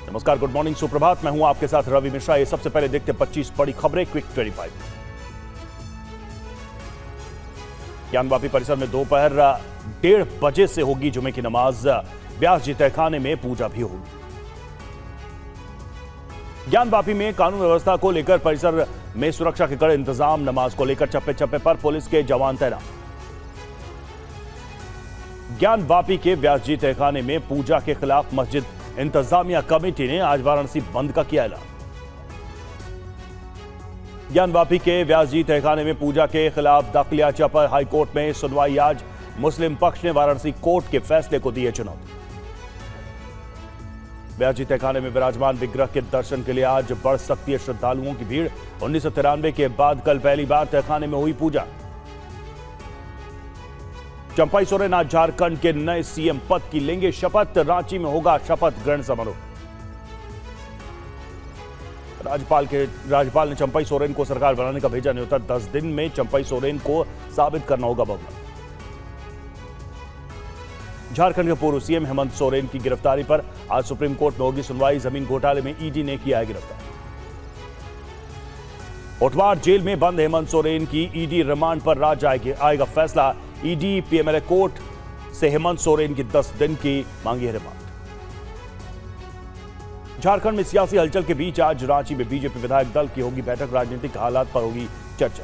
नमस्कार, good morning, सुप्रभात। मैं हूं आपके साथ रवि मिश्रा। ये सबसे पहले देखते 25 बड़ी खबरें क्विक 25। ज्ञानवापी परिसर में दोपहर 1:30 बजे से होगी जुमे की नमाज। ब्यास जी तहखाने में पूजा भी होगी। ज्ञानवापी में कानून व्यवस्था को लेकर परिसर में सुरक्षा के कड़े इंतजाम। नमाज को लेकर चप्पे चप्पे पर पुलिस के जवान तैनात। ज्ञानवापी के व्यास जी तहखाने में पूजा के खिलाफ मस्जिद इंतजामिया कमेटी ने आज वाराणसी बंद का किया ऐलान। ज्ञानवापी के व्यास जी तहखाने में पूजा के खिलाफ दाखिल याचिका पर हाईकोर्ट में सुनवाई आज। मुस्लिम पक्ष ने वाराणसी कोर्ट के फैसले को दी चुनौती। व्यास जी तहखाने में विराजमान विग्रह के दर्शन के लिए आज बढ़ सकती है श्रद्धालुओं की भीड़। 1993 के बाद कल पहली बार तहखाने में हुई पूजा। चंपाई सोरेन आज झारखंड के नए सीएम पद की लेंगे शपथ। रांची में होगा शपथ ग्रहण समारोह। राज्यपाल ने चंपाई सोरेन को सरकार बनाने का भेजा न्योता। 10 दिन में चंपाई सोरेन को साबित करना होगा बहुमत। झारखंड के पूर्व सीएम हेमंत सोरेन की गिरफ्तारी पर आज सुप्रीम कोर्ट में होगी सुनवाई। जमीन घोटाले में ईडी ने किया है गिरफ्तार। होटवार जेल में बंद हेमंत सोरेन की ईडी रिमांड पर राज आएगा फैसला। ईडी पीएमएलए कोर्ट से हेमंत सोरेन की 10 दिन की मांगी है रिमांड। झारखंड में सियासी हलचल के बीच आज रांची में बीजेपी विधायक दल की होगी बैठक। राजनीतिक हालात पर होगी चर्चा।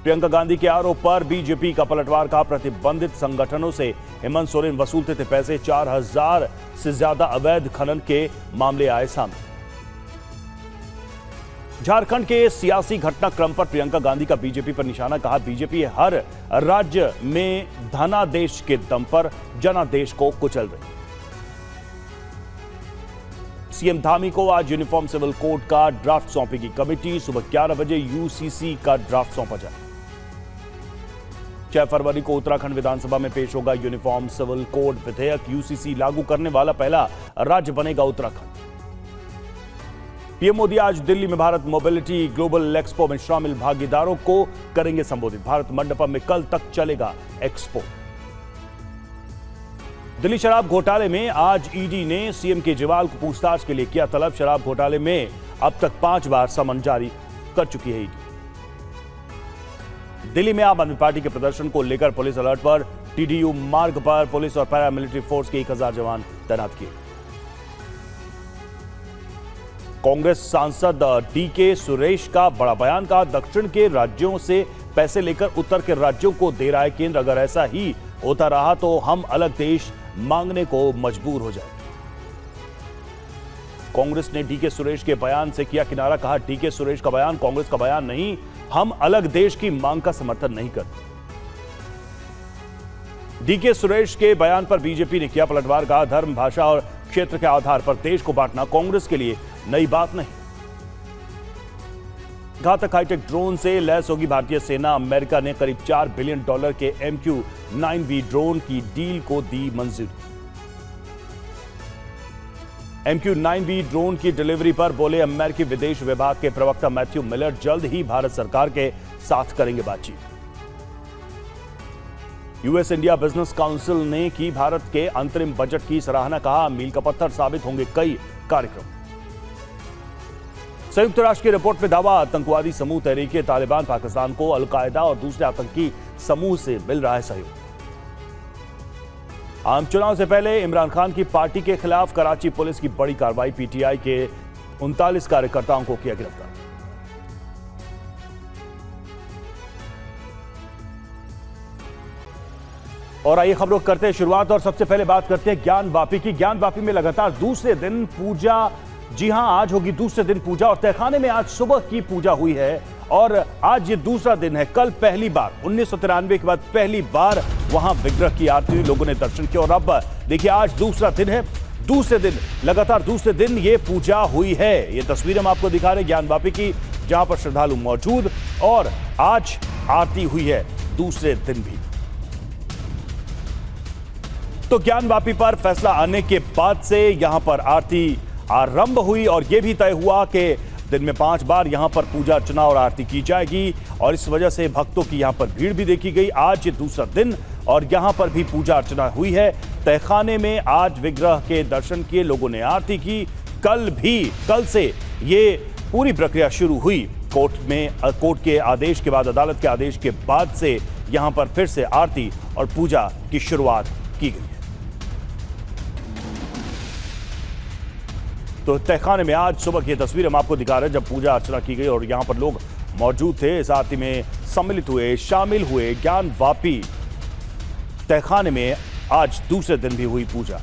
प्रियंका गांधी के आरोप पर बीजेपी का पलटवार का प्रतिबंधित संगठनों से हेमंत सोरेन वसूलते थे पैसे। 4000 से ज्यादा अवैध खनन के मामले आए सामने। झारखंड के सियासी घटनाक्रम पर प्रियंका गांधी का बीजेपी पर निशाना। कहा, बीजेपी हर राज्य में धनादेश के दम पर जनादेश को कुचल रही। सीएम धामी को आज यूनिफॉर्म सिविल कोड का ड्राफ्ट सौंपेगी कमेटी। सुबह 11 बजे यूसीसी का ड्राफ्ट सौंपा जाए। 6 फरवरी को उत्तराखंड विधानसभा में पेश होगा यूनिफॉर्म सिविल कोड विधेयक। यूसीसी लागू करने वाला पहला राज्य बनेगा उत्तराखंड। पीएम मोदी आज दिल्ली में भारत मोबिलिटी ग्लोबल एक्सपो में शामिल भागीदारों को करेंगे संबोधित। भारत मंडपम में कल तक चलेगा एक्सपो। दिल्ली शराब घोटाले में आज ईडी ने सीएम केजरीवाल को पूछताछ के लिए किया तलब। शराब घोटाले में अब तक 5 बार समन जारी कर चुकी है ईडी। दिल्ली में आम आदमी पार्टी के प्रदर्शन को लेकर पुलिस अलर्ट पर। टीडीयू मार्ग पर पुलिस और पैरामिलिट्री फोर्स के 1000 जवान तैनात किए। कांग्रेस सांसद डीके सुरेश का बड़ा बयान। कहा, दक्षिण के राज्यों से पैसे लेकर उत्तर के राज्यों को दे रहा है केंद्र। अगर ऐसा ही होता रहा तो हम अलग देश मांगने को मजबूर हो जाए। कांग्रेस ने डीके सुरेश के बयान से किया किनारा। कहा, डीके सुरेश का बयान कांग्रेस का बयान नहीं। हम अलग देश की मांग का समर्थन नहीं करते। डीके सुरेश के बयान पर बीजेपी ने किया पलटवार। कहा, धर्म, भाषा और क्षेत्र के आधार पर देश को बांटना कांग्रेस के लिए नई बात नहीं। घातक हाईटेक ड्रोन से लैस होगी भारतीय सेना। अमेरिका ने करीब $4 बिलियन के MQ-9B ड्रोन की डील को दी मंजूरी। MQ-9B ड्रोन की डिलीवरी पर बोले अमेरिकी विदेश विभाग के प्रवक्ता मैथ्यू मिलर, जल्द ही भारत सरकार के साथ करेंगे बातचीत। यूएस इंडिया बिजनेस काउंसिल ने की भारत के अंतरिम बजट की सराहना। कहा, मील का पत्थर साबित होंगे कई कार्यक्रम। संयुक्त राष्ट्र की रिपोर्ट में दावा, आतंकवादी समूह तहरीके तालिबान पाकिस्तान को अलकायदा और दूसरे आतंकी समूह से मिल रहा है सहयोग। आम चुनाव से पहले इमरान खान की पार्टी के खिलाफ कराची पुलिस की बड़ी कार्रवाई। पीटीआई के 39 कार्यकर्ताओं को किया गिरफ्तार। और आइए खबरों करते हैं शुरुआत और सबसे पहले बात करते हैं ज्ञानवापी की। ज्ञानवापी में लगातार दूसरे दिन पूजा। जी हां, आज होगी दूसरे दिन पूजा और तहखाने में आज सुबह की पूजा हुई है और आज ये दूसरा दिन है। कल पहली बार 1993 के बाद पहली बार वहां विग्रह की आरती हुई, लोगों ने दर्शन किया और अब देखिए आज दूसरा दिन है। दूसरे दिन लगातार दूसरे दिन ये पूजा हुई है। ये तस्वीर हम आपको दिखा रहे हैं ज्ञानवापी की, जहां पर श्रद्धालु मौजूद और आज आरती हुई है दूसरे दिन भी। तो ज्ञानवापी पर फैसला आने के बाद से यहां पर आरती आरंभ हुई और यह भी तय हुआ कि दिन में 5 बार यहां पर पूजा अर्चना और आरती की जाएगी और इस वजह से भक्तों की यहां पर भीड़ भी देखी गई। आज ये दूसरा दिन और यहां पर भी पूजा अर्चना हुई है। तहखाने में आज विग्रह के दर्शन किए, लोगों ने आरती की। कल से ये पूरी प्रक्रिया शुरू हुई। कोर्ट के आदेश के बाद, अदालत के आदेश के बाद से यहां पर फिर से आरती और पूजा की शुरुआत की गई है। तो तहखाने में आज सुबह की तस्वीर हम आपको दिखा रहे हैं, जब पूजा अर्चना की गई और यहां पर लोग मौजूद थे, इस आरती में सम्मिलित हुए, शामिल हुए। ज्ञानवापी तहखाने में आज दूसरे दिन भी हुई पूजा।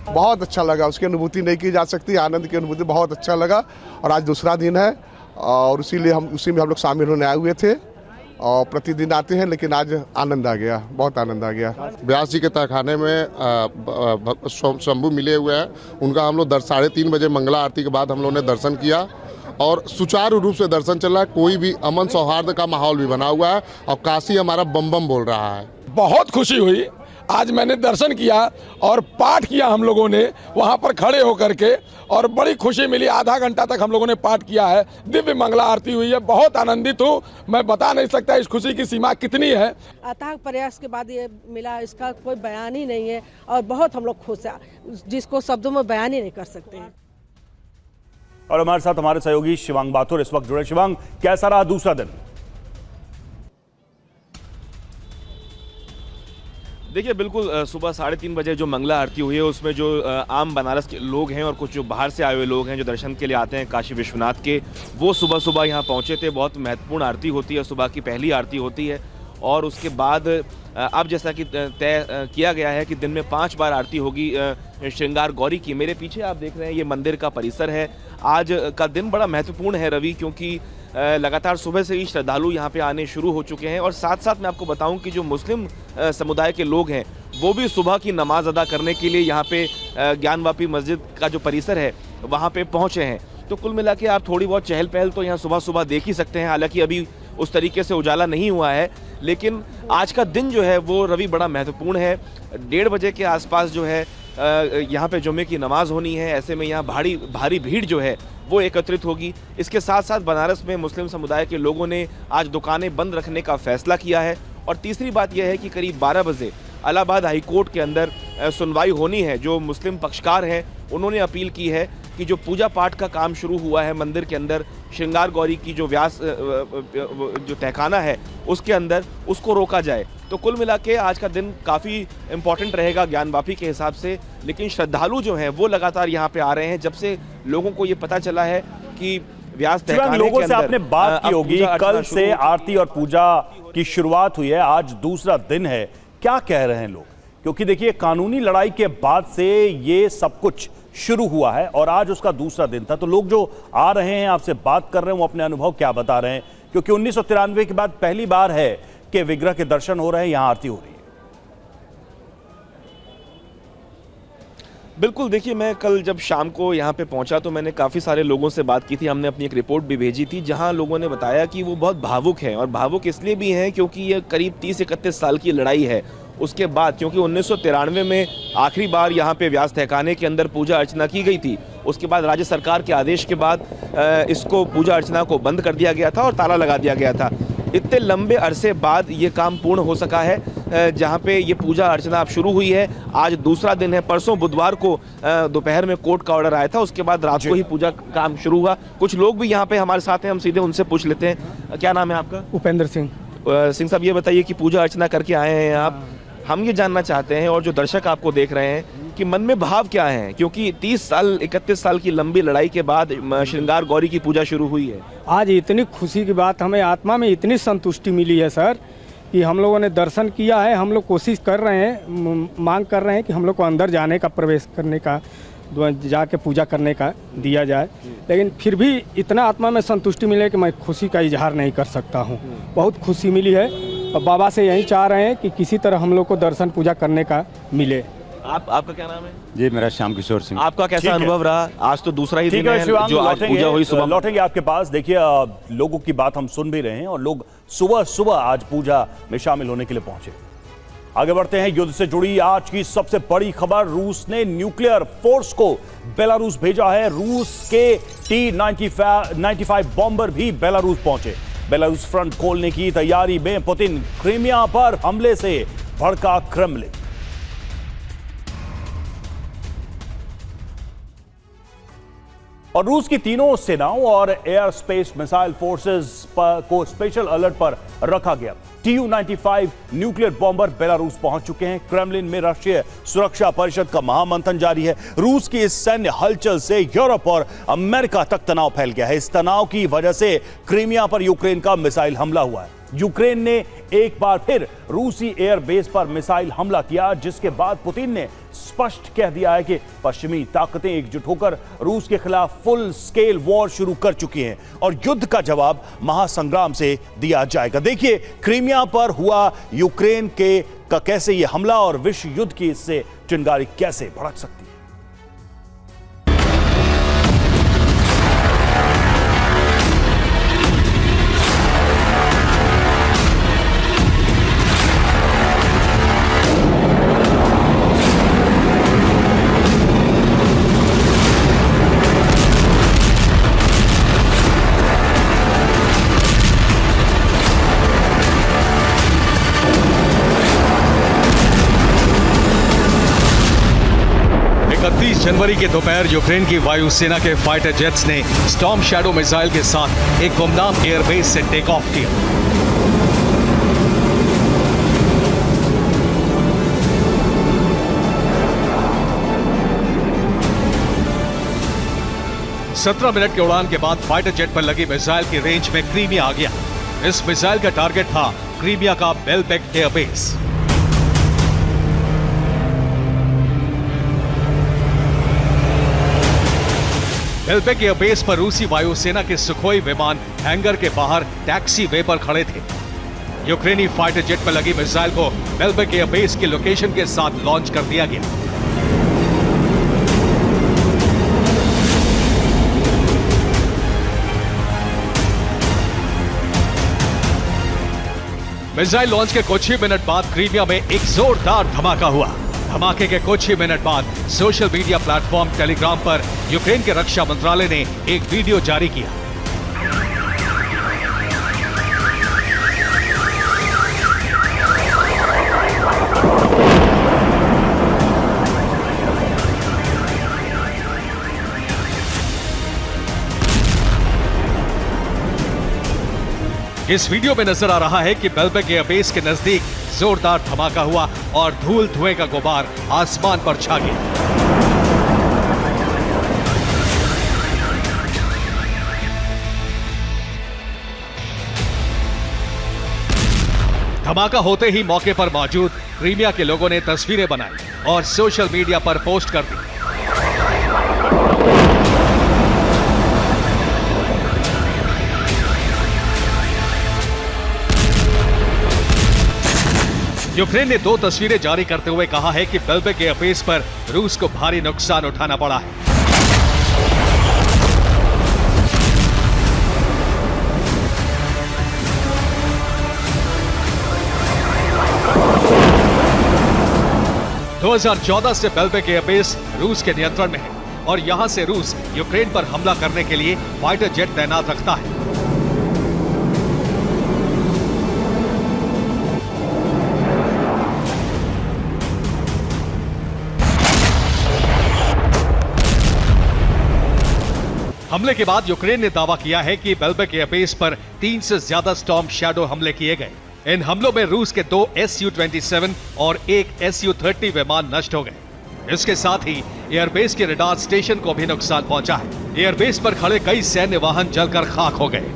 बहुत अच्छा लगा, उसकी अनुभूति नहीं की जा सकती, आनंद की अनुभूति बहुत अच्छा लगा। और आज दूसरा दिन है और इसीलिए उसी में हम लोग शामिल होने आए हुए थे और प्रतिदिन आते हैं, लेकिन आज आनंद आ गया, बहुत आनंद आ गया। व्यास जी के तहखाने में शंभू मिले हुए हैं, उनका हम लोग 3:30 बजे मंगला आरती के बाद हम लोगों ने दर्शन किया और सुचारू रूप से दर्शन चल रहा है। कोई भी अमन सौहार्द का माहौल भी बना हुआ है और काशी हमारा बम बम बोल रहा है। बहुत खुशी हुई, आज मैंने दर्शन किया और पाठ किया हम लोगों ने वहाँ पर खड़े होकर के, और बड़ी खुशी मिली। आधा घंटा तक हम लोगों ने पाठ किया है, दिव्य मंगला आरती हुई है। बहुत आनंदित हूँ, मैं बता नहीं सकता इस खुशी की सीमा कितनी है। अथाक प्रयास के बाद ये मिला, इसका कोई बयान ही नहीं है और बहुत हम लोग खुश हैं, जिसको शब्दों में बयान ही नहीं कर सकते हैं। और हमारे साथ हमारे सहयोगी शिवांग बाथुर इस वक्त जुड़े। शिवांग, कैसा रहा दूसरा दिन? देखिए, बिल्कुल सुबह 3:30 बजे जो मंगला आरती हुई है, उसमें जो आम बनारस के लोग हैं और कुछ जो बाहर से आए हुए लोग हैं जो दर्शन के लिए आते हैं काशी विश्वनाथ के, वो सुबह सुबह यहाँ पहुँचे थे। बहुत महत्वपूर्ण आरती होती है, सुबह की पहली आरती होती है और उसके बाद अब जैसा कि तय किया गया है कि दिन में 5 बार आरती होगी श्रृंगार गौरी की। मेरे पीछे आप देख रहे हैं ये मंदिर का परिसर है। आज का दिन बड़ा महत्वपूर्ण है रवि, क्योंकि लगातार सुबह से ही श्रद्धालु यहाँ पे आने शुरू हो चुके हैं। और साथ साथ मैं आपको बताऊं कि जो मुस्लिम समुदाय के लोग हैं वो भी सुबह की नमाज अदा करने के लिए यहाँ पे ज्ञानवापी मस्जिद का जो परिसर है वहाँ पे पहुँचे हैं। तो कुल मिला के आप थोड़ी बहुत चहल पहल तो यहाँ सुबह सुबह देख ही सकते हैं। हालांकि अभी उस तरीके से उजाला नहीं हुआ है, लेकिन आज का दिन जो है वो रवि बड़ा महत्वपूर्ण है। 1:30 बजे के आसपास जो है यहाँ पे जुम्मे की नमाज होनी है। ऐसे में यहाँ भारी भीड़ जो है वो एकत्रित होगी। इसके साथ साथ बनारस में मुस्लिम समुदाय के लोगों ने आज दुकानें बंद रखने का फैसला किया है। और तीसरी बात यह है कि करीब 12 बजे इलाहाबाद हाई कोर्ट के अंदर सुनवाई होनी है। जो मुस्लिम पक्षकार हैं उन्होंने अपील की है कि जो पूजा पाठ का काम शुरू हुआ है मंदिर के अंदर, श्रृंगार गौरी की जो व्यास जो तहखाना है उसके अंदर, उसको रोका जाए। तो कुल मिला के आज का दिन काफ़ी इम्पॉर्टेंट रहेगा ज्ञानवापी के हिसाब से। लेकिन श्रद्धालु जो हैं वो लगातार यहाँ पे आ रहे हैं। जब से लोगों को ये पता चला है कि व्यास तहखाने लोगों के से अंदर आपने बात की होगी, कल से आरती और पूजा की शुरुआत हुई है, आज दूसरा दिन है, क्या कह रहे हैं लोग? क्योंकि देखिए, कानूनी लड़ाई के बाद से ये सब कुछ शुरू हुआ है और आज उसका दूसरा दिन था। तो लोग जो आ रहे हैं, आपसे बात कर रहे हैं, वो अपने अनुभव क्या बता रहे हैं? क्योंकि 1993 के बाद पहली बार है कि विग्रह के दर्शन हो रहे हैं, यहां आरती हो रही है। बिल्कुल, देखिए, मैं कल जब शाम को यहाँ पे पहुँचा तो मैंने काफ़ी सारे लोगों से बात की थी। हमने अपनी एक रिपोर्ट भी भेजी थी जहाँ लोगों ने बताया कि वो बहुत भावुक हैं। और भावुक इसलिए भी हैं क्योंकि ये करीब 30-31 साल की लड़ाई है उसके बाद, क्योंकि 1993 में आखिरी बार यहाँ पे व्यास तहखाने के अंदर पूजा अर्चना की गई थी। उसके बाद राज्य सरकार के आदेश के बाद इसको पूजा अर्चना को बंद कर दिया गया था और ताला लगा दिया गया था। इतने लंबे अरसे बाद ये काम पूर्ण हो सका है, जहाँ पे ये पूजा अर्चना अब शुरू हुई है। आज दूसरा दिन है। परसों बुधवार को दोपहर में कोर्ट का ऑर्डर आया था, उसके बाद रात को ही पूजा काम शुरू हुआ। कुछ लोग भी यहाँ पे हमारे साथ हैं, हम सीधे उनसे पूछ लेते हैं। क्या नाम है आपका? उपेंद्र सिंह। सिंह साहब, ये बताइए कि पूजा अर्चना करके आए हैं आप, हम ये जानना चाहते हैं और जो दर्शक आपको देख रहे हैं कि मन में भाव क्या है, क्योंकि 31 साल की लंबी लड़ाई के बाद श्रृंगार गौरी की पूजा शुरू हुई है। आज इतनी खुशी की बात, हमें आत्मा में इतनी संतुष्टि मिली है सर कि हम लोगों ने दर्शन किया है। हम लोग कोशिश कर रहे हैं, मांग कर रहे हैं कि हम लोग को अंदर जाने का, प्रवेश करने का, जाके पूजा करने का दिया जाए, लेकिन फिर भी इतना आत्मा में संतुष्टि मिले कि मैं खुशी का इजहार नहीं कर सकता हूँ। बहुत खुशी मिली है और बाबा से यही चाह रहे हैं कि किसी तरह हम लोग को दर्शन पूजा करने का मिले। आपका क्या नाम है? जी, मेरा श्याम किशोर सिंह। आपका कैसा अनुभव रहा? आज तो दूसरा ही दिन है जो आज पूजा हुई। सुबह लौटेंगे आपके पास। देखिए, लोगों की बात हम सुन भी रहे हैं और लोग सुबह सुबह आज पूजा में शामिल होने के लिए पहुंचे। आगे बढ़ते हैं युद्ध से जुड़ी आज की सबसे बड़ी खबर। रूस ने न्यूक्लियर फोर्स को बेलारूस भेजा है। रूस के T-95 बॉम्बर भी बेलारूस पहुंचे। बेलारूस फ्रंट खोलने की तैयारी में पुतिन। क्रीमिया पर हमले से भड़का क्रेमलिन। और रूस की तीनों सेनाओं और एयर स्पेस मिसाइल फोर्सेस को स्पेशल अलर्ट पर रखा गया। Tu-95 न्यूक्लियर बॉम्बर बेलारूस पहुंच चुके हैं। क्रेमलिन में राष्ट्रीय सुरक्षा परिषद का महामंथन जारी है। रूस की इस सैन्य हलचल से यूरोप और अमेरिका तक तनाव फैल गया है। इस तनाव की वजह से क्रीमिया पर यूक्रेन का मिसाइल हमला हुआ है। यूक्रेन ने एक बार फिर रूसी एयरबेस पर मिसाइल हमला किया, जिसके बाद पुतिन ने स्पष्ट कह दिया है कि पश्चिमी ताकतें एकजुट होकर रूस के खिलाफ फुल स्केल वॉर शुरू कर चुकी हैं और युद्ध का जवाब महासंग्राम से दिया जाएगा। देखिए क्रीमिया पर हुआ यूक्रेन का कैसे यह हमला और विश्व युद्ध की इससे चिंगारी कैसे भड़क सकती है। जनवरी के दोपहर यूक्रेन की वायुसेना के फाइटर जेट्स ने स्टॉर्म शैडो मिसाइल के साथ एक गुमनाम एयरबेस से टेक ऑफ किया। सत्रह मिनट की उड़ान के बाद फाइटर जेट पर लगी मिसाइल की रेंज में क्रीमिया आ गया। इस मिसाइल का टारगेट था क्रीमिया का बेलबेक एयरबेस। बेलबेक एयरबेस पर रूसी वायुसेना के सुखोई विमान हैंगर के बाहर टैक्सी वे पर खड़े थे। यूक्रेनी फाइटर जेट पर लगी मिसाइल को बेलबेक एयरबेस की लोकेशन के साथ लॉन्च कर दिया गया। मिसाइल लॉन्च के कुछ ही मिनट बाद क्रीमिया में एक जोरदार धमाका हुआ। धमाके के कुछ ही मिनट बाद सोशल मीडिया प्लेटफॉर्म टेलीग्राम पर यूक्रेन के रक्षा मंत्रालय ने एक वीडियो जारी किया। इस वीडियो में नजर आ रहा है कि बेलबेक एयरबेस के नजदीक जोरदार धमाका हुआ और धूल धुएं का गुबार आसमान पर छा गया। धमाका होते ही मौके पर मौजूद क्रीमिया के लोगों ने तस्वीरें बनाई और सोशल मीडिया पर पोस्ट कर दी। यूक्रेन ने दो तस्वीरें जारी करते हुए कहा है कि बेलबेक एयरबेस पर रूस को भारी नुकसान उठाना पड़ा है। (2014) 2014 से बेलबेक एयरबेस रूस के नियंत्रण में है और यहां से रूस यूक्रेन पर हमला करने के लिए फाइटर जेट तैनात रखता है। हमले के बाद यूक्रेन ने दावा किया है कि बेलबेक एयरबेस पर 3 से ज्यादा स्टॉर्म शैडो हमले किए गए। इन हमलों में रूस के 2 Su-27 और 1 Su-30 विमान नष्ट हो गए। इसके साथ ही एयरबेस के रडार स्टेशन को भी नुकसान पहुंचा है। एयरबेस पर खड़े कई सैन्य वाहन जलकर खाक हो गए।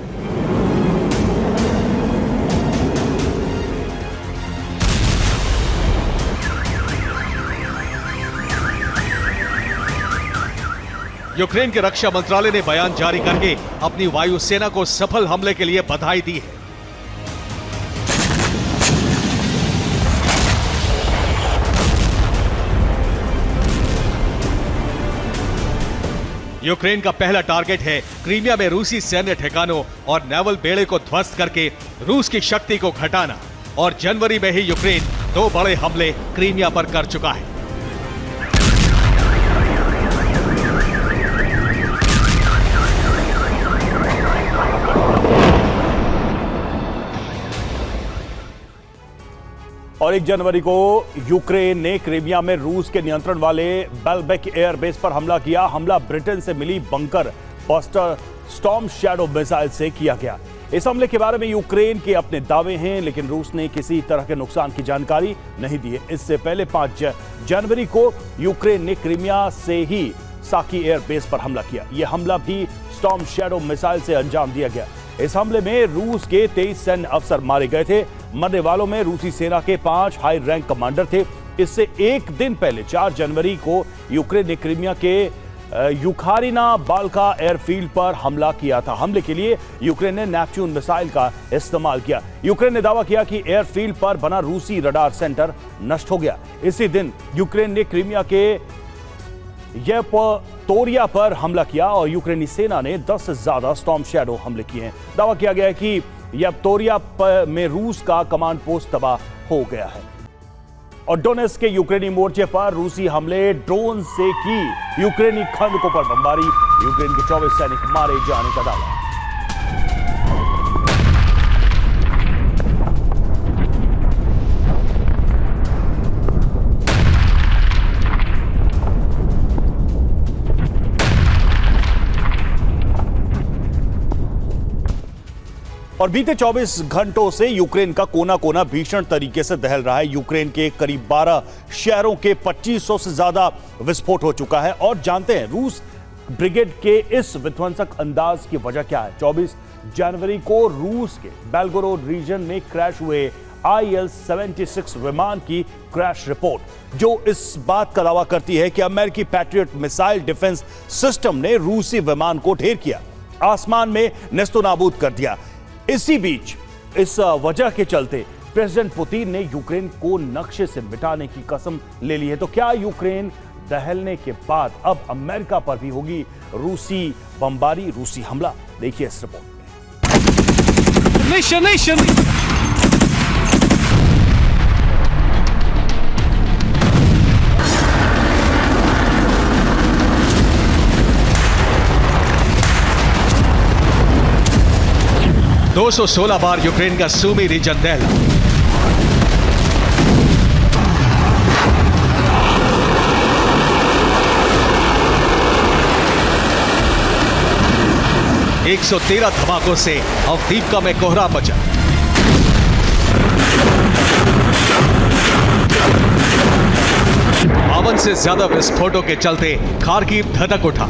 यूक्रेन के रक्षा मंत्रालय ने बयान जारी करके अपनी वायुसेना को सफल हमले के लिए बधाई दी है। यूक्रेन का पहला टारगेट है क्रीमिया में रूसी सैन्य ठिकानों और नेवल बेड़े को ध्वस्त करके रूस की शक्ति को घटाना और जनवरी में ही यूक्रेन 2 बड़े हमले क्रीमिया पर कर चुका है। और 1 जनवरी को यूक्रेन ने क्रीमिया में रूस के नियंत्रण वाले बेलबेक एयरबेस पर हमला किया। हमला ब्रिटेन से मिली bunker buster Storm Shadow missile से किया गया। इस हमले के बारे में यूक्रेन के अपने दावे हैं, लेकिन रूस ने किसी तरह के नुकसान की जानकारी नहीं दी है। इससे पहले 5 जनवरी को यूक्रेन ने क्रीमिया से ही साकी एयरबेस पर हमला किया। यह हमला भी स्टॉर्म शैडो मिसाइल से अंजाम दिया गया। इस हमले में रूस के 23 सैन्य अफसर मारे गए थे। मरने वालों में रूसी सेना के 5 हाई रैंक कमांडर थे। इससे एक दिन पहले 4 जनवरी को यूक्रेन ने क्रीमिया के यूखारिना बाल्का एयरफील्ड पर हमला किया था। हमले के लिए यूक्रेन ने नेपच्यून मिसाइल का इस्तेमाल किया। यूक्रेन ने दावा किया कि एयरफील्ड पर बना रूसी रडार सेंटर नष्ट हो गया। इसी दिन यूक्रेन ने क्रीमिया के येपतोरिया पर हमला किया और यूक्रेनी सेना ने 10 से ज्यादा स्टॉर्म शैडो हमले किए हैं। दावा किया गया है कि येपतोरिया में रूस का कमांड पोस्ट तबाह हो गया है। और डोनेट्स्क के यूक्रेनी मोर्चे पर रूसी हमले ड्रोन से की यूक्रेनी खंड पर बमबारी। यूक्रेन के 24 सैनिक मारे जाने का दावा। और बीते 24 घंटों से यूक्रेन का कोना कोना भीषण तरीके से दहल रहा है। यूक्रेन के करीब 12 शहरों के 2500 से ज्यादा विस्फोट हो चुका है। और जानते हैं रूस ब्रिगेड के इस विध्वंसक अंदाज की वजह क्या है। 24 जनवरी को रूस के बेलगोरोड रीजन में क्रैश हुए IL-76 विमान की क्रैश रिपोर्ट, जो इस बात का दावा करती है कि अमेरिकी पैट्रियट मिसाइल डिफेंस सिस्टम ने रूसी विमान को ढेर किया, आसमान में नेस्तनाबूद कर दिया। इसी बीच इस वजह के चलते प्रेसिडेंट पुतिन ने यूक्रेन को नक्शे से मिटाने की कसम ले ली है। तो क्या यूक्रेन दहलने के बाद अब अमेरिका पर भी होगी रूसी बमबारी, रूसी हमला? देखिए इस रिपोर्ट में। 216 बार यूक्रेन का सूमी रीजन दहला। एक 113 धमाकों से अवदीपका में कोहरा मचा। बावन से ज्यादा विस्फोटों के चलते खार्किव धधक उठा।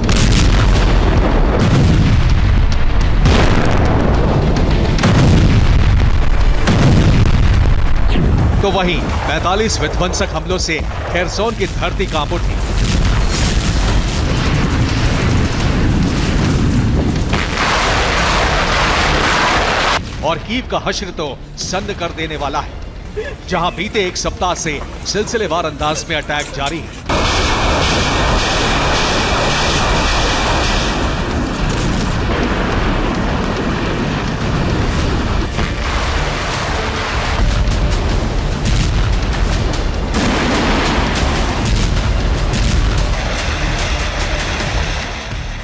तो वहीं 45 विध्वंसक हमलों से खेरसोन की धरती कांप उठी। और कीव का हश्र तो सन्न कर देने वाला है, जहां बीते एक सप्ताह से सिलसिलेवार अंदाज में अटैक जारी है।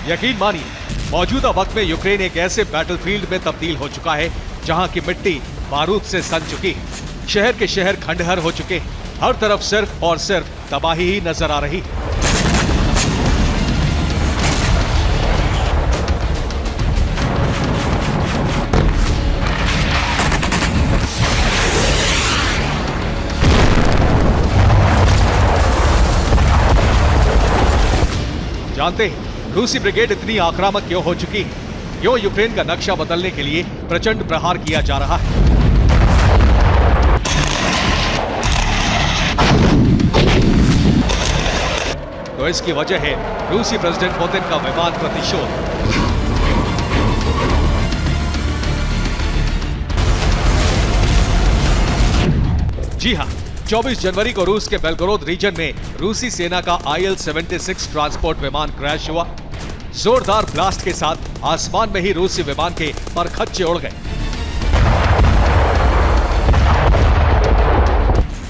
यकीन मानिए, मौजूदा वक्त में यूक्रेन एक ऐसे बैटलफील्ड में तब्दील हो चुका है जहां की मिट्टी बारूद से सन चुकी है। शहर के शहर खंडहर हो चुके हैं। हर तरफ सिर्फ और सिर्फ तबाही ही नजर आ रही है। जानते हैं रूसी ब्रिगेड इतनी आक्रामक क्यों हो चुकी है? क्यों यूक्रेन का नक्शा बदलने के लिए प्रचंड प्रहार किया जा रहा है? तो इसकी वजह है रूसी प्रेसिडेंट पुतिन का विमान प्रतिशोध। जी हां, 24 जनवरी को रूस के बेलगोरोद रीजन में रूसी सेना का IL-76 ट्रांसपोर्ट विमान क्रैश हुआ। जोरदार ब्लास्ट के साथ आसमान में ही रूसी विमान के परखच्चे उड़ गए।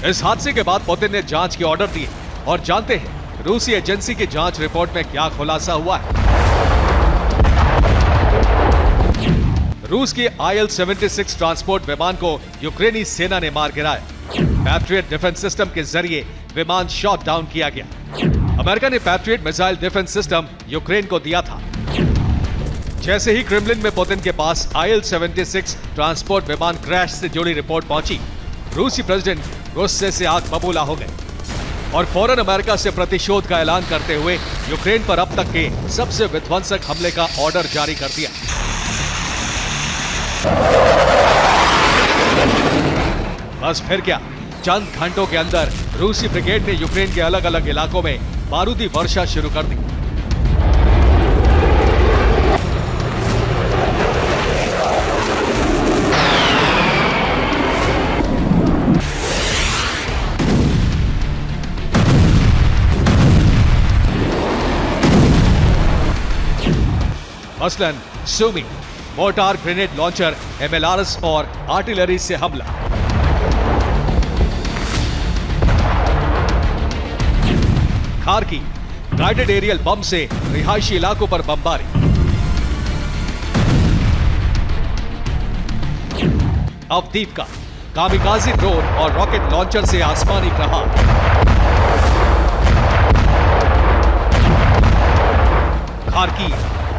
इस हादसे के बाद पुतिन ने जांच के ऑर्डर दिए और जानते हैं रूसी एजेंसी की जांच रिपोर्ट में क्या खुलासा हुआ है। रूस के IL-76 ट्रांसपोर्ट विमान को यूक्रेनी सेना ने मार गिराया। पैट्रियट डिफेंस सिस्टम के जरिए विमान शॉट डाउन किया गया। अमेरिका ने patriot missile defence system Ukraine को दिया था। जैसे ही क्रेमलिन में पुतिन के पास IL-76 ट्रांसपोर्ट विमान क्रैश से जुड़ी रिपोर्ट पहुंची, रूसी प्रेसिडेंट गुस्से से आग बबूला हो गए और फौरन अमेरिका से प्रतिशोध का ऐलान करते हुए यूक्रेन पर अब तक के सबसे विध्वंसक हमले का ऑर्डर जारी कर दिया। बस फिर क्या, चंद घंटों के अंदर रूसी ब्रिगेड ने यूक्रेन के अलग अलग इलाकों में बारूदी वर्षा शुरू कर दी। मसलन Sumy, mortar grenade launcher, MLRS और आर्टिलरी से हमला। खार्की, गाइडेड एरियल बम से रिहायशी इलाकों पर बमबारी। अवदीपका, कामिकाजी ड्रोन और रॉकेट लॉन्चर से आसमानी प्रहार। खार्की,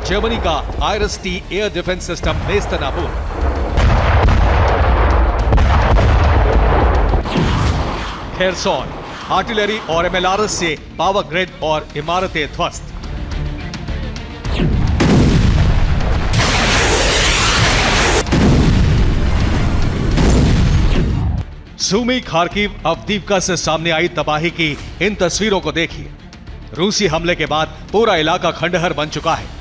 जर्मनी का IRIS-T एयर डिफेंस सिस्टम नेस्तनाबूद। खेरसौन, आर्टिलरी और MLRS से पावर ग्रिड और इमारतें ध्वस्त। सूमी, खार्किव, अवदीपका से सामने आई तबाही की इन तस्वीरों को देखिए। रूसी हमले के बाद पूरा इलाका खंडहर बन चुका है।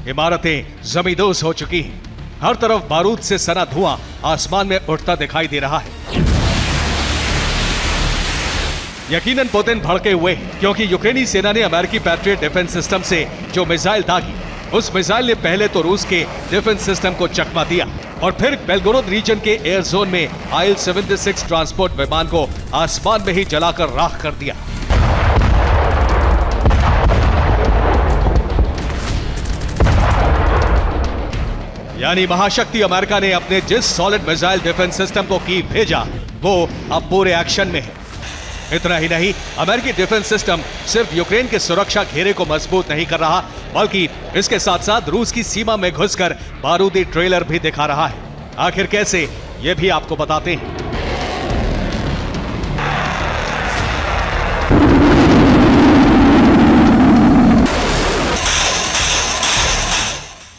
इमारतें जमींदोज हो चुकी हैं। हर तरफ बारूद से सना धुआं आसमान में उठता दिखाई दे रहा है। यकीनन पुतिन भड़के हुए हैं, क्योंकि यूक्रेनी सेना ने अमेरिकी पैट्रियट डिफेंस सिस्टम से जो मिसाइल दागी, उस मिसाइल ने पहले तो रूस के डिफेंस सिस्टम को चकमा दिया और फिर बेलगोरोद रीजन के एयर जोन में IL-76 ट्रांसपोर्ट विमान को आसमान में ही जलाकर राख कर दिया। यानी महाशक्ति अमेरिका ने अपने जिस सॉलिड मिसाइल डिफेंस सिस्टम को की भेजा, वो अब पूरे एक्शन में है। इतना ही नहीं, अमेरिकी डिफेंस सिस्टम सिर्फ यूक्रेन के सुरक्षा घेरे को मजबूत नहीं कर रहा, बल्कि इसके साथ साथ रूस की सीमा में घुसकर बारूदी ट्रेलर भी दिखा रहा है। आखिर कैसे, ये भी आपको बताते हैं।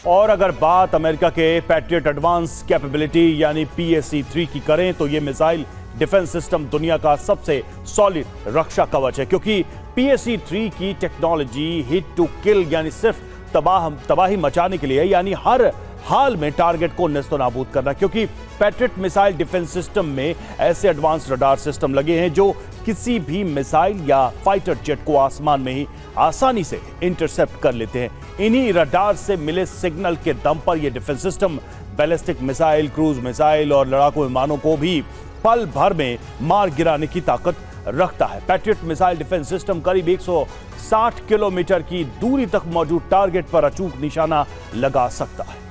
और अगर बात अमेरिका के पैट्रियट एडवांस कैपेबिलिटी यानी PAC-3 की करें, तो यह मिसाइल डिफेंस सिस्टम दुनिया का सबसे सॉलिड रक्षा कवच है, क्योंकि PAC-3 की टेक्नोलॉजी हिट टू किल यानी सिर्फ तबाही मचाने के लिए, यानी हर हाल में टारगेट को नेस्तनाबूद करना। क्योंकि पैट्रियट मिसाइल डिफेंस सिस्टम में ऐसे एडवांस रडार सिस्टम लगे हैं जो किसी भी मिसाइल या फाइटर जेट को आसमान में ही आसानी से इंटरसेप्ट कर लेते हैं। इन्हीं रडार से मिले सिग्नल के दम पर यह defence system ballistic missile, cruise missile और लड़ाकू विमानों को भी पल भर में मार गिराने की ताकत रखता है। पैट्रियट मिसाइल डिफेंस सिस्टम करीब 160 किलोमीटर की दूरी तक मौजूद टारगेट पर अचूक निशाना लगा सकता है।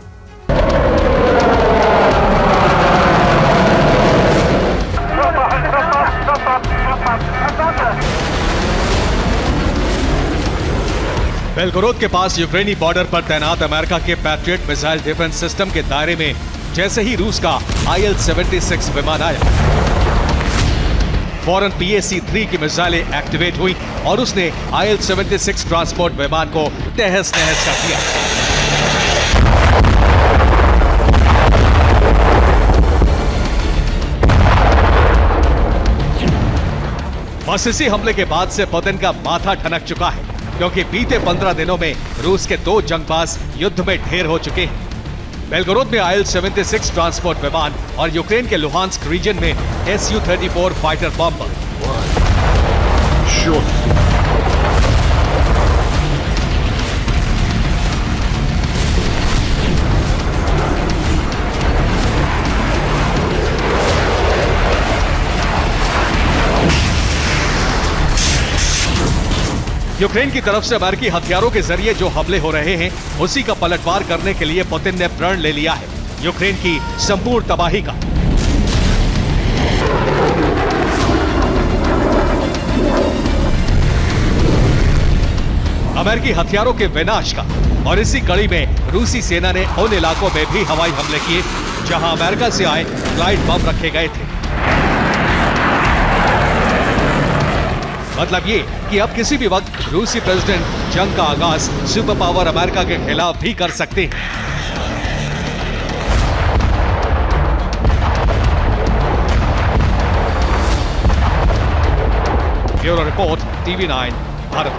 बेलगोरोद के पास यूक्रेनी बॉर्डर पर तैनात अमेरिका के पैट्रियट मिसाइल डिफेंस सिस्टम के दायरे में जैसे ही रूस का IL-76 विमान आया, फौरन PAC-3 की मिसाइलें एक्टिवेट हुई और उसने IL-76 ट्रांसपोर्ट विमान को तहस नहस कर दिया। बस इसी हमले के बाद से पुतिन का माथा ठनक चुका है, क्योंकि बीते 15 दिनों में रूस के 2 जंगबाज युद्ध में ढेर हो चुके हैं। बेलगोरोद में IL-76 ट्रांसपोर्ट विमान और यूक्रेन के लुहांस्क रीजन में Su-34 फाइटर बॉम्बर। यूक्रेन की तरफ से अमेरिकी हथियारों के जरिए जो हमले हो रहे हैं उसी का पलटवार करने के लिए पुतिन ने प्रण ले लिया है यूक्रेन की संपूर्ण तबाही का। अमेरिकी हथियारों के विनाश का। और इसी कड़ी में रूसी सेना ने उन इलाकों में भी हवाई हमले किए जहां अमेरिका से आए फ्लाइट बम रखे गए थे। मतलब ये कि अब किसी भी वक्त रूसी प्रेसिडेंट जंग का आगाज सुपर पावर अमेरिका के खिलाफ भी कर सकते हैं। Bureau report, TV9 Bharat.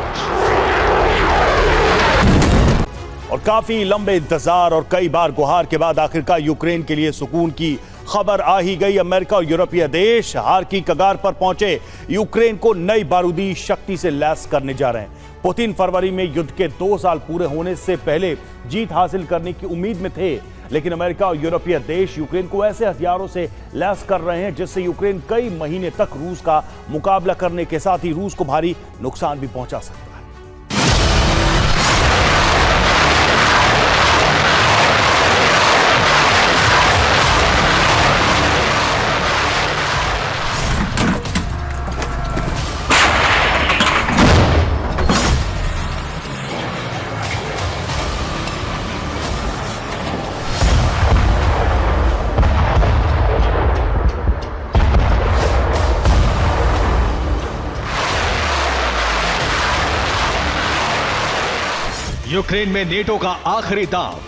और काफी लंबे इंतजार और कई बार गुहार के बाद आखिरकार यूक्रेन के लिए सुकून की खबर आ ही गई। अमेरिका और यूरोपीय देश हार की कगार पर पहुंचे, यूक्रेन को नई बारूदी शक्ति से लैस करने जा रहे हैं। पुतिन फरवरी में युद्ध के 2 साल पूरे होने से पहले जीत हासिल करने की उम्मीद में थे, लेकिन अमेरिका और यूरोपीय देश यूक्रेन को ऐसे हथियारों से लैस कर रहे हैं जिससे यूक्रेन कई महीने तक रूस का मुकाबला करने के साथ ही रूस को भारी नुकसान भी पहुंचा सकता है। यूक्रेन में नेटो का आखिरी दांव।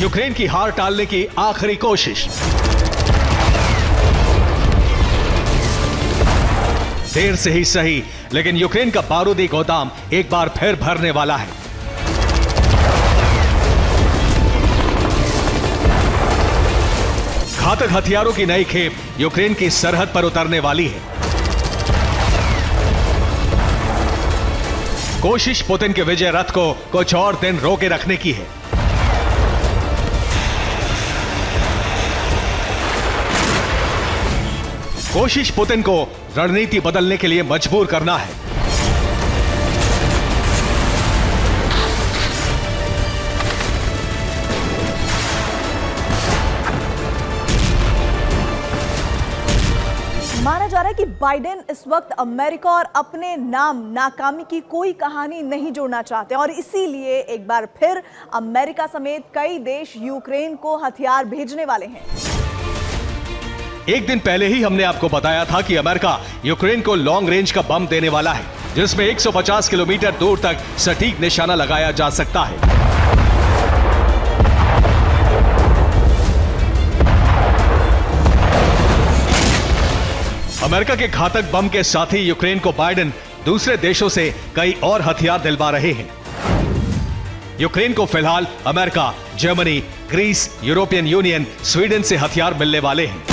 यूक्रेन की हार टालने की आखिरी कोशिश। देर से ही सही, लेकिन यूक्रेन का बारूदी गोदाम एक बार फिर भरने वाला है। घातक हथियारों की नई खेप यूक्रेन की सरहद पर उतरने वाली है। कोशिश पुतिन के विजय रथ को कुछ और दिन रोके रखने की है। कोशिश पुतिन को रणनीति बदलने के लिए मजबूर करना है। माना जा रहा है कि बाइडेन इस वक्त अमेरिका और अपने नाम नाकामी की कोई कहानी नहीं जोड़ना चाहते और इसीलिए एक बार फिर अमेरिका समेत कई देश यूक्रेन को हथियार भेजने वाले हैं। एक दिन पहले ही हमने आपको बताया था कि अमेरिका यूक्रेन को लॉन्ग रेंज का बम देने वाला है, जिसमें 150 किलोमीटर दूर तक सटीक निशाना लगाया जा सकता है। अमेरिका के घातक बम के साथ ही यूक्रेन को बाइडेन दूसरे देशों से कई और हथियार दिलवा रहे हैं। यूक्रेन को फिलहाल America, Germany, Greece, European Union, Sweden से हथियार मिलने वाले हैं।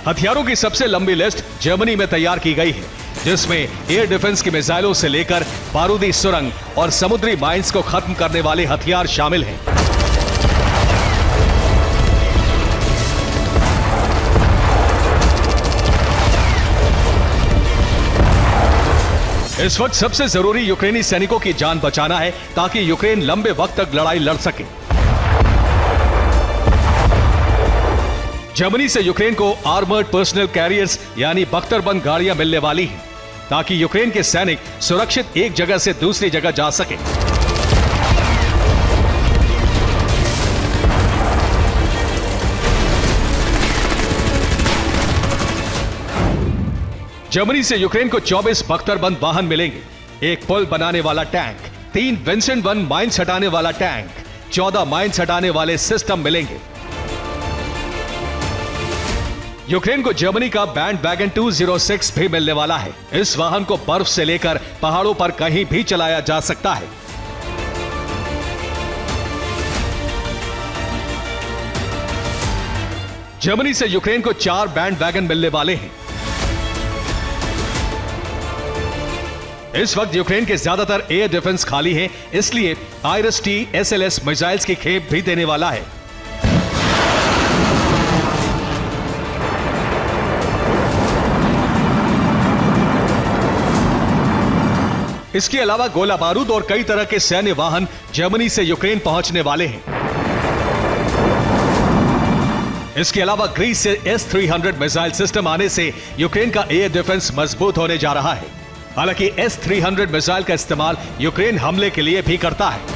हथियारों की सबसे लंबी लिस्ट जर्मनी में तैयार की गई है, जिसमें एयर डिफेंस की मिसाइलों से लेकर बारूदी सुरंग और समुद्री माइंस को खत्म करने वाले हथियार शामिल हैं। इस वक्त सबसे जरूरी यूक्रेनी सैनिकों की जान बचाना है ताकि यूक्रेन लंबे वक्त तक लड़ाई लड़ सके। जर्मनी से यूक्रेन को आर्मर्ड पर्सनल कैरियर्स यानी बख्तरबंद गाड़ियां मिलने वाली हैं ताकि यूक्रेन के सैनिक सुरक्षित एक जगह से दूसरी जगह जा सके। जर्मनी से यूक्रेन को 24 बख्तरबंद वाहन मिलेंगे, एक पुल बनाने वाला टैंक, 3 विंसेंट 1 माइंस हटाने वाला टैंक, 14 माइंस हटाने वाले सिस्टम मिलेंगे। यूक्रेन को जर्मनी का बैंड वैगन 206 भी मिलने वाला है। इस वाहन को बर्फ से लेकर पहाड़ों पर कहीं भी चलाया जा सकता है। जर्मनी से यूक्रेन को 4 बैंड वैगन मिलने वाले हैं। इस वक्त यूक्रेन के ज्यादातर एयर डिफेंस खाली हैं, इसलिए आइरस-T SLS मिसाइल्स की खेप भी देने वाला है। इसके अलावा गोला बारूद और कई तरह के सैन्य वाहन जर्मनी से यूक्रेन पहुंचने वाले हैं। इसके अलावा ग्रीस से S-300 मिसाइल सिस्टम आने से यूक्रेन का एयर डिफेंस मजबूत होने जा रहा है। हालांकि S-300 मिसाइल का इस्तेमाल यूक्रेन हमले के लिए भी करता है।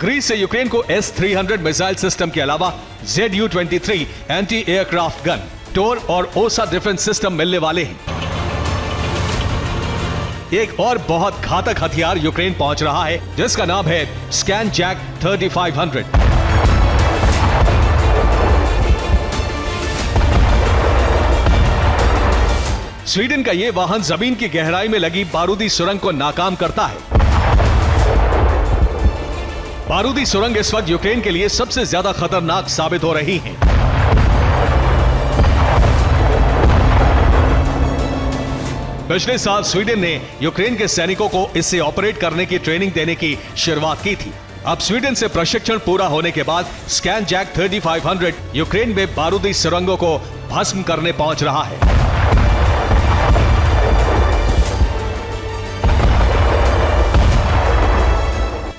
ग्रीस से यूक्रेन को S-300 मिसाइल सिस्टम के अलावा ZU-23 एंटी एयरक्राफ्ट गन, टोर और ओसा डिफेंस सिस्टम मिलने वाले हैं। एक और बहुत घातक हथियार यूक्रेन पहुंच रहा है जिसका नाम है स्कैनजैक 3500। स्वीडन का यह वाहन जमीन की गहराई में लगी बारूदी सुरंग को नाकाम करता है। बारूदी सुरंग इस वक्त यूक्रेन के लिए सबसे ज्यादा खतरनाक साबित हो रही है। पिछले साल स्वीडन ने यूक्रेन के सैनिकों को इससे ऑपरेट करने की ट्रेनिंग देने की शुरुआत की थी। अब स्वीडन से प्रशिक्षण पूरा होने के बाद स्कैनजैक 3500 यूक्रेन में बारूदी सुरंगों को भस्म करने पहुंच रहा है।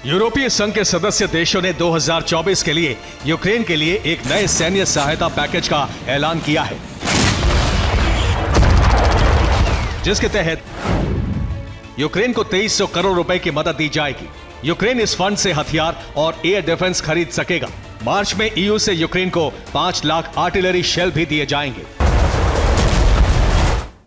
यूरोपीय संघ के सदस्य देशों ने 2024 के लिए यूक्रेन के लिए एक नए सैन्य सहायता पैकेज का ऐलान किया है, जिसके तहत यूक्रेन को 2300 करोड़ रुपए की मदद दी जाएगी। यूक्रेन इस फंड से हथियार और एयर डिफेंस खरीद सकेगा। मार्च में ईयू से यूक्रेन को 5 लाख आर्टिलरी शेल भी दिए जाएंगे।